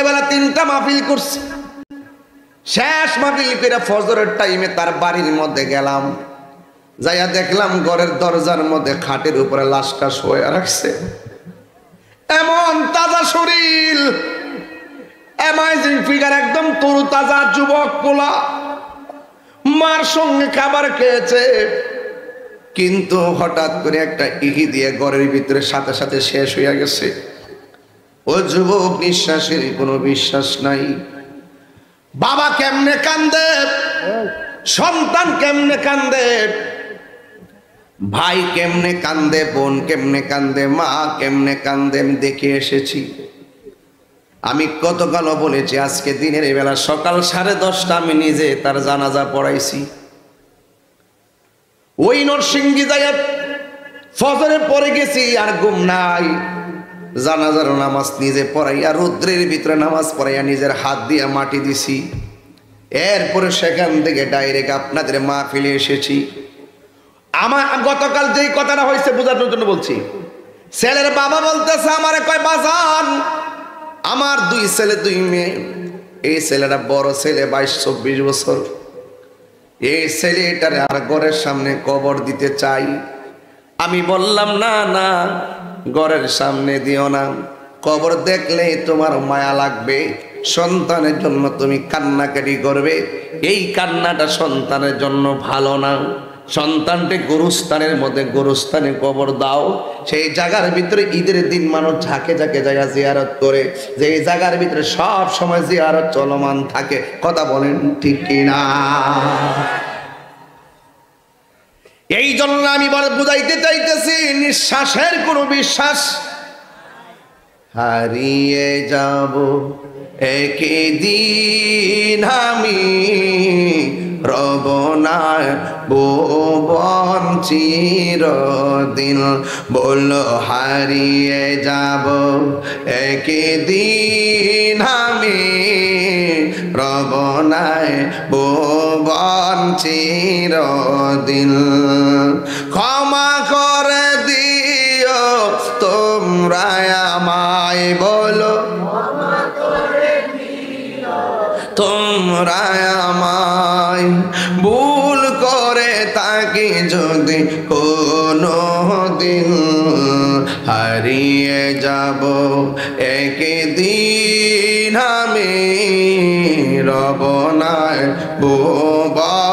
বেলা 3টা মাহফিল করছি, শেষ মাহফিল করে ফজরের টাইমে তার বাড়ির মধ্যে গেলাম, যাইয়া দেখলাম ঘরের দরজার মধ্যে খাটের উপরে লাশটা শোয়া রাখছে। এমন তাজা শরীর, অ্যামাজিং ফিগার, একদম তরু তাজা যুবক পোলা, মার সঙ্গে খাবার খেয়েছে, কিন্তু হঠাৎ করে একটা ইহি দিয়ে ঘরের ভিতরে সাথে সাথে শেষ হইয়া গেছে। ও যুবক নিঃশ্বাসের কোনো বিশ্বাস নাই। বাবা কেমনে কান্দে, সন্তান কেমনে কান্দে, ভাই কেমনে কান্দে, বোন কেমনে কান্দে, মা কেমনে কান্দে আমি দেখে এসেছি। আমি গতকালও বলেছি, আজকে দিনের বেলা সকাল 10:30 আমি নিজে তার জানাজা পড়াইছি। ওই নরসিংদী যাইয়া ফজরে পড়ে গেছি, আর ঘুম নাই। জানাজার নামাজ নিজে পড়াইয়া, রৌদ্রের ভিতরে নামাজ পড়াইয়া নিজের হাত দিয়ে মাটি দিছি। এরপরে সেখান থেকে ডাইরেক্ট আপনাদের মাহফিলে এসেছি। আমার গতকাল যেই কথাটা হয়েছে বোঝানোর জন্য বলছি। ছেলের বাবা বলতেছে আমারে, কয় বাজান, আমার 2 ছেলে 2 মেয়ে। এই ছেলেটা বড় ছেলে 22-24 বছর। এই ছেলেটারে আর ঘরের সামনে কবর দিতে চাই। আমি বললাম না না, ঘরের সামনে দিও না, কবর দেখলে তোমার মায়া লাগবে, সন্তানের জন্য তুমি কান্নাকাটি করবে, এই কান্নাটা সন্তানের জন্য ভালো না। সন্তানকে গুরুস্থানের মধ্যে গুরুস্থানে কবর দাও। সেই জায়গার ভিতরে ঈদের দিন মানুষ ঝাঁকে ঝাঁকে জায়গা জিয়ারত করে, যে এই জায়গার ভিতরে সব সময় জিয়ারত চলমান থাকে। কথা বলেন ঠিক কিনা? এই জন্য আমি বড় বুঝাইতে চাইতেছি, নিঃশ্বাসের কোনো বিশ্বাস। হারিয়ে যাব একদিন আমি, রব না ভুবন চিরদিন। বলো হারিয়ে যাব একদিন আমি, রব না ভুবন চিরদিন। ক্ষমা করে দিও তোমরা আমায়, বলো তোমরা আমায়, ভুল করে তাকে যদি কোনো দিন। হারিয়ে যাব একদিন আমি, রব না ভুবন